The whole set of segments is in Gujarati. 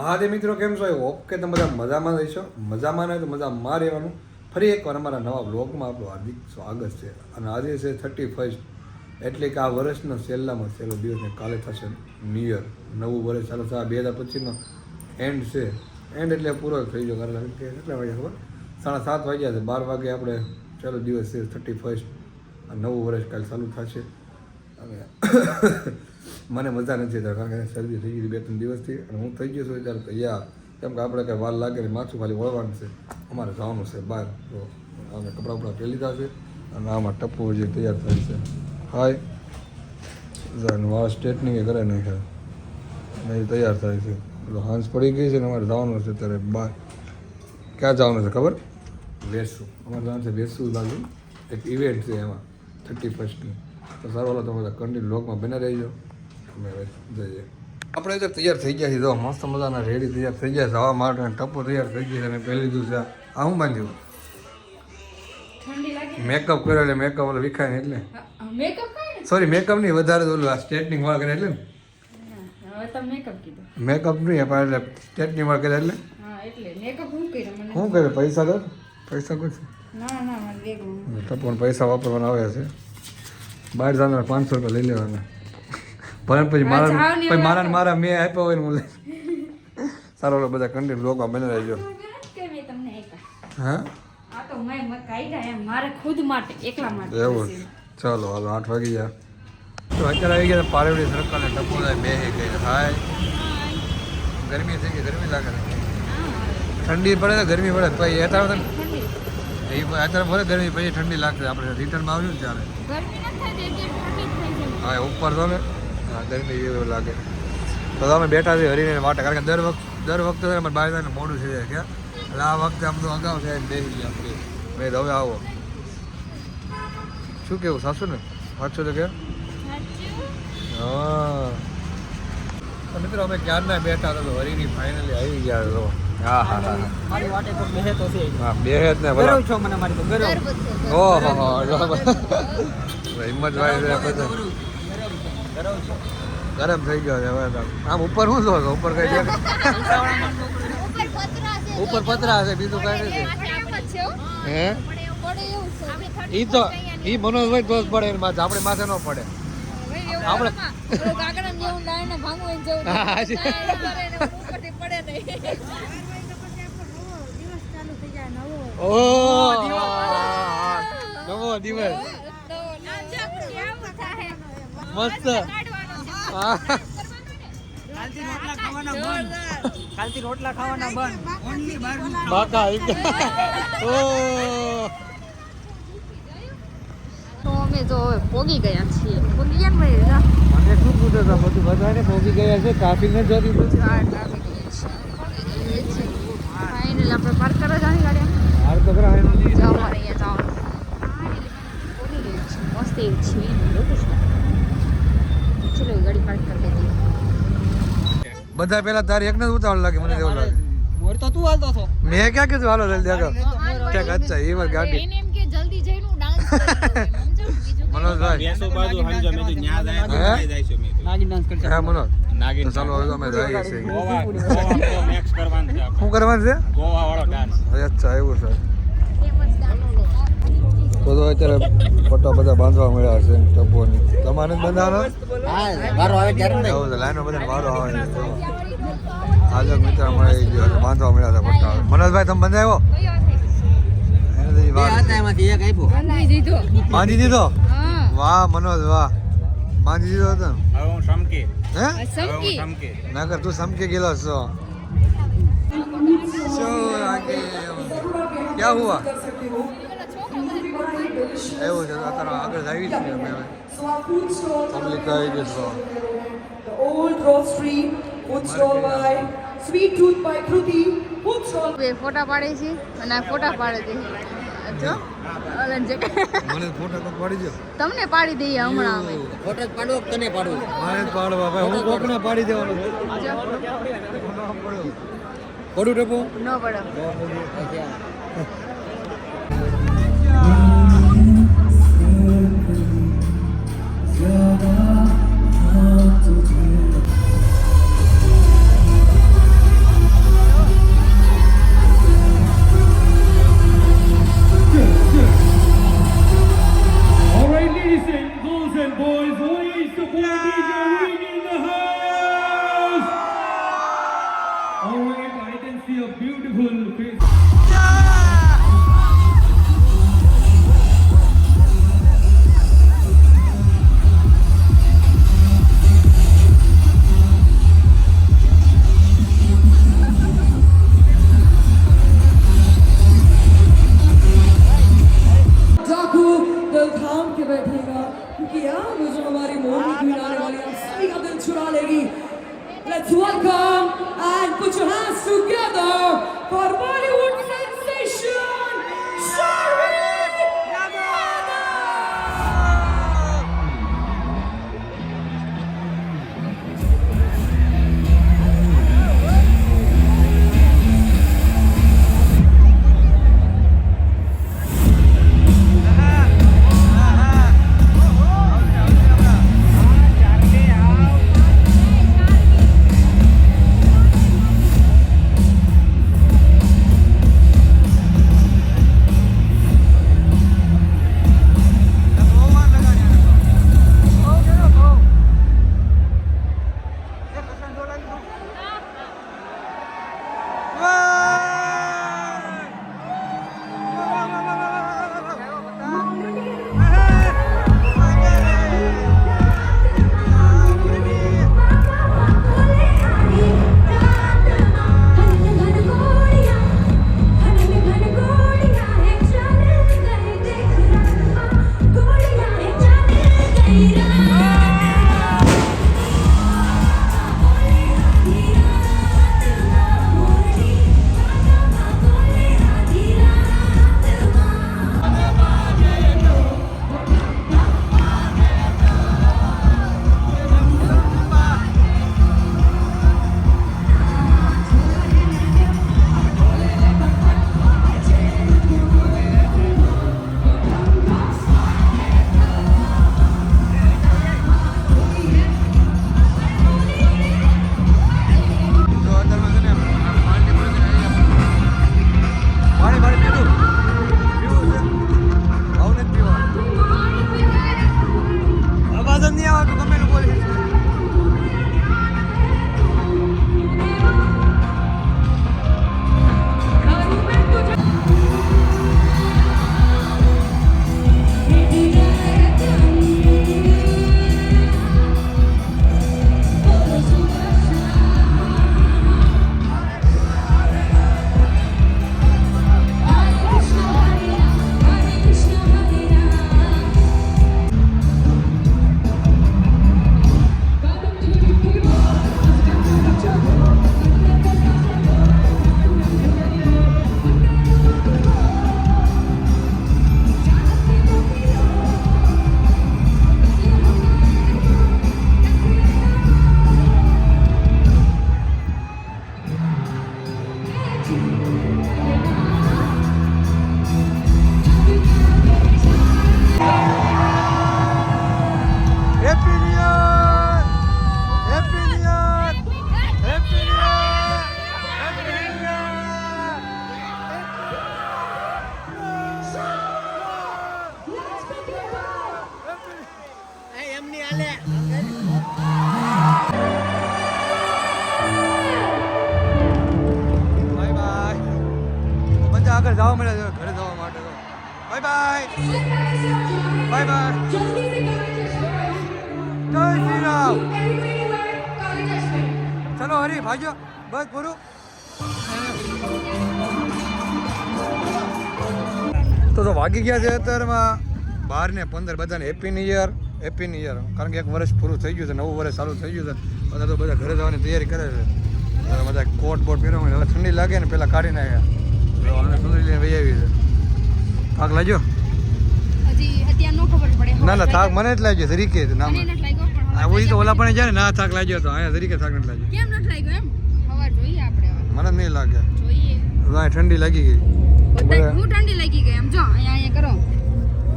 હા તે મિત્રો કેમ છો? હોપ કે તમે બધા મજામાં રહીશો. મજામાં નહીં તો મજામાં રહેવાનું. ફરી એકવાર અમારા નવા બ્લોગમાં આપણું હાર્દિક સ્વાગત છે. અને આજે છે 31 એટલે કે આ વર્ષનો છેલ્લામાં છેલ્લો દિવસ ને કાલે થશે ન્યૂ યર. નવું વર્ષ ચાલુ થયા 2025નો એન્ડ છે. એન્ડ એટલે પૂરો થઈ ગયો. કારણ કે કેટલા વાગ્યા ખબર? 7:30 વાગ્યા છે. 12 વાગે આપણે ચાલો દિવસ છે 31. નવું વર્ષ કાલે ચાલુ થશે. અને મને મજા નથી થતા કારણ કે શરદી થઈ ગઈ 2-3 દિવસથી. અને હું થઈ ગયો છું ત્યારે તૈયાર. કેમ કે આપણે કંઈ વાર લાગે ને માથું ખાલી વળવાનું છે. અમારે જવાનું છે બહાર. તો અમે કપડાં બપડા પહેરી લીધા છે. અને આમાં ટપ્પુ જે તૈયાર થાય છે. હાય વાળ સ્ટ્રેટનિંગ એ કરે નહીં ખાય ને એ તૈયાર થાય છે. એટલે હાંસ પડી ગઈ છે ને અમારે જવાનું છે ત્યારે બહાર. ક્યાં જવાનું છે ખબર? વેસુ. અમારે જવાનું છે વેસુ બાજુ. એક ઇવેન્ટ છે એમાં 31ની. તો સારું હાલો તમે બધા કન્ટિન્યુ બ્લોગમાં બને રહીજો. અમે જઈએ. આપણે તો તૈયાર થઈ ગયા છીએ. જો મસ્ત મજાના રેડી તૈયાર થઈ ગયા છે જવા માટે. ટપ્પો તૈયાર થઈ ગઈ છે અને પહેરી લીધું છે. આ હું બાંધ્યું મેકઅપ કર્યો એટલે મેકઅપ ઓલો વિખાય ને એટલે સોરી મેકઅપ નહીં વધારે ઓલું આ સ્ટ્રેટનિંગ વાળ કરે એટલે મેકઅપ નહીં પણ એટલે સ્ટ્રેટનિંગ વાળ કરે એટલે શું કરે પૈસા દો પૈસા કોઈ ટપ્પોને પૈસા વાપરવાના આવે છે. બહાર જવાના 500 રૂપિયા લઈ લેવાના. પણ પછી મારા મેં આપ્યા હોય ને હું લઈ સારો ઓલો બધા કન્ટિન્યુ બ્લોગમાં બને રહેજો. હા એવું ચાલો હાલો 8 વાગી ગયા. તો અત્યારે આવી ગયા પારેવડી સરકારને ટપ્પો બે ગઈ. હાય ગરમી થઈ ગઈ. ગરમી લાગે ઠંડી પડે તો ગરમી પડે પછી અત્યારે અત્યારે ભલે ગરમી પછી ઠંડી લાગશે. આપણે રિટર્નમાં આવ્યું ને ત્યારે હા ઉપર તો ને હા ગરમી એવું લાગે. તો અમે બેઠા છીએ હરીને માટે કારણ કે દર વખતે અમારે બહાર જઈને મોડું થઈ જાય ક્યાં એટલે આ વખતે આમ તો અગાઉ થાય બેસી ગયા આપણે ભાઈ હવે આવો શું કેવું સાસુ ને સાચું તો કે હા મિત્રો અમે ક્યારના બેઠા તો હરીની ફાઇનલી આવી ગયા તો હા હા હા મારી વાટે તો બેહે તો છે હા બેહે જ ને ગરવ છો મને મારી તો ગરવ ઓહો હો હિંમતભાઈ છે પછી ગરમ થઈ ગયો છે હવે આમ ઉપર શું છો ઉપર કઈ છે ઉપર પતરા છે બીજું કઈ નથી હે ઈ તો ઈ મનોજભાઈ તો જ પડે એની માથે આપણે માથે ન પડે આપણે નવો દિવસ મસ્ત કાલથી રોટલા ખાવાના બંધ બાકા તો અમે તો હવે પોગી ગયા છીએ. પોગી ગયા ને ભાઈ મને શું પૂછે છે બધું બધાને પોગી ગયા છે. ટ્રાફિક ને જોતી ફાઇનલ આપણે પાર્ક કરવા જવાની ગાડી હાર તો કરા જાઓ મારે અહીંયા જાઓ પોગી ગઈ છે મસ્ત એવી છે ચલો ગાડી પાર્ક કરી દીધી. બધા પેલા તારી એકને જ ઉતાવળ લાગે મને એવું લાગે. મોર તો તું હાલતો છો. મેં ક્યાં કીધું હાલો જલ્દી આગળ ક્યાંક અચ્છા એ વાત ગાડી એને એમ કે જલ્દી જઈને હું ડાન્સ કરી મનોજભાઈ બેસો બાજુ હંજો મે તો ન્યા જાય છે મે નાગી ડાન્સ કરશે. હા મનોજ નાગી ચાલો હવે અમે જઈએ છીએ. ગોવા મેક્સ કરવાનું છે આપણે. શું કરવાનું છે? ગોવા વાળો ડાન્સ. અચ્છા એવું છે. ફેમસ ડાન્સ તો અત્યારે ફોટો બધા બાંધવા મળ્યા છે ટપ્પોની. તમારે બંધાવાનો હા વારો આવે ત્યારે ને એવું છે લાઈનો બધા વારો આવે છે. આજે મિત્ર મળી ગયો બાંધવા મળ્યા હતા ફોટા. મનોજભાઈ તમે બંધાવ્યો એમાંથી એક આપ્યો બાંધી દીધો? વાહ મનોજ વાહ બાંધી દીધો હતો ને? હવે હું સમકી હે સમકી સમકી નકર તું સમકી ગયેલો છો. ક્યાં હુઆ એવું છે અત્યારે આગળ આવી જ છીએ અમે હવે પબ્લિક આવી ગઈ છે. The old roastery, food stall by Sweet Tooth by Kruti, food stall. બે ફોટા પાડે છે અને આ ફોટા પાડે છે જો અલન જે મને ફોટો તો પાડી દો. તમને પાડી દઈએ હમણાં અમે ફોટો પાડો તને પાડું મારે જ પાડવા ભાઈ હું કોકને પાડી દેવાનું છે. પડું ટપો ન પડે for DJ Wing in the house. All right, I can see a beautiful face. डाकू दिल थाम के बैठेगा क्योंकि यहाँ वो जो हमारी मोरनी क्वीन आने वाली है सभी का दिल चुरा लेगी Let's welcome and put your hands together for Bollywood sensation Sharvi Yadav. આગળ જવા મળે છે ઘરે જવા માટે તો બાય બાય બાય બાય જય શ્રી રામ ચલો હરી ભાગ્યો બસ પૂરું તો વાગી ગયા છે અત્યારમાં 12 ને 15 બધાને હેપી ન્યુ યર કારણ કે એક વર્ષ પૂરું થઈ ગયું છે નવું વર્ષ ચાલુ થઈ ગયું છે બધા તો બધા ઘરે જવાની તૈયારી કરે છે બધા કોટ બોટ પહેરવા હવે ઠંડી લાગે ને પેલા કાઢી નાખ્યા અમે સુંદરી લઈને વહી આવી છે થાક લાગ્યો હજી અત્યારે નો ખબર પડે ના થાક મને જ લાગ્યો તરીકે નામ મને નથી લાગ્યો પણ આ ઓલી તો ઓલા પણ જાય ને ના થાક લાગ્યો તો અહીંયા તરીકે થાક નથી લાગ્યો કેમ નથી લાગ્યો એમ હવા જોઈએ આપણે હવે મને નહીં લાગે જોઈએ ઠંડી લાગી ગઈ બધા હું ઠંડી લાગી ગઈ એમ જો અહીંયા કરો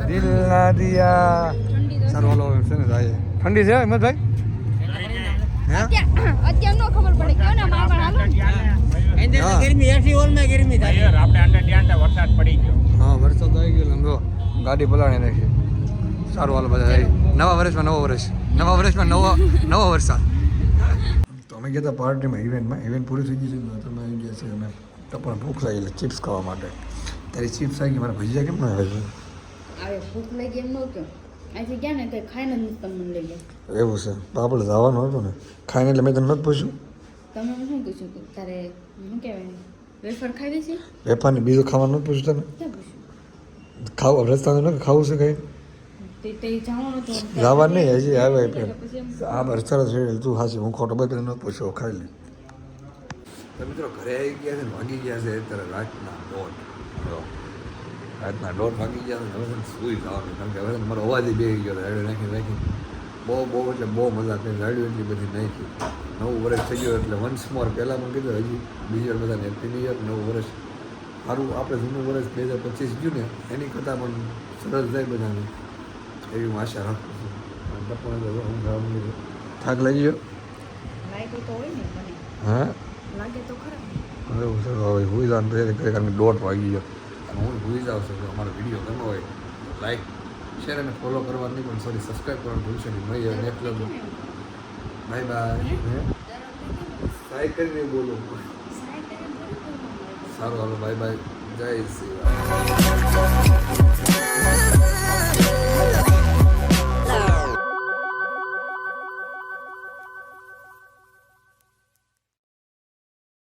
દિલ ના દિયા ઠંડી તો સારું હાલો છે ને જાય ઠંડી છે હિંમતભાઈ હે અત્યારે નો ખબર પડે કયો ને માગણ હાલો હા. ગરમી એસી હોલ માં ગરમી થાય આપણે આંટા ત્યાં વરસાદ પડી ગયો હા વરસાદ આવી ગયો સમજો ગાડી પલાણી નાખી સારું હાલો બધા જાય નવા વર્ષમાં નવો વર્ષ નવા વર્ષમાં નવો વરસાદ. તો અમે ગયા હતા પાર્ટીમાં ઇવેન્ટ પૂરી થઈ ગઈ છે ને તમે આવી ગયા છે અમે ટપણ ભૂખ લાગી એટલે ચિપ્સ ખાવા માટે. તારી ચિપ્સ આવી ગઈ, મારા ભજીયા કેમ ના આવે છે? આવે ભૂખ લાગી એમ ન કહો. અહીંથી ગયા ને કંઈ ખાઈને જ નથી તમને લઈ ગયા. એવું છે તો આપણે જવાનું હતું ને ખાઈને એટલે મેં તને નથી પૂછ્યું. તમે શું પૂછ્યું કે તારે શું કહેવાય વેફર ખાવી છે? વેપારને બીજું ખાવાનું નથી પૂછ્યું તને? ક્યાં પૂછ્યું? ખાવું રસ્તાનું નથી ખાવું છે કંઈ? તે જવાનું હતું. જવા નહીં હજી આવે પછી એમ આ સરસ છે તું હાચી હું ખોટો બધું નથી પૂછ્યો ખાઈ લે. તો મિત્રો ઘરે આવી ગયા છે ને વાગી ગયા છે અત્યારે રાતના 1:30 વાગી ગયા છે. હવે સુઈ જવાનું કારણ કે હવે મારો અવાજ બેસી ગયો રાડ્યો રાખી બહુ એટલે બહુ મજા કરી. રાડ્યો એટલી બધી નાખી. નવું વર્ષ થઈ ગયું એટલે વન્સ મોર પહેલાં પણ કીધું હજી બીજી વાર બધાને હેપી ન્યૂ યર. નવું વર્ષ સારું આપણે જૂનું વર્ષ 2025 ગયું ને એની કરતાં પણ સરસ જાય બધાને એવી હું આશા રાખું છું. થાક લાગી ગયો? લાગ્યું તો હોય ને મને. હા લાગે તો ખરા. એવું છે હવે હુઈ જવાનું તૈયારી કરી કારણ કે 1:30 વાગી ગયો અને હું હુઈ જાઉં છું. જો અમારો વિડીયો ગમ્યો હોય લાઈક શેર અને ફોલો કરવાનું નહીં પણ સોરી સબસ્ક્રાઈબ કરવાનું ભૂલશો નહીં. મળી આવે next vlog. Bye bye. Sai કરીને બોલો. સારું હાલો બાય બાય. જય શ્રી રામ.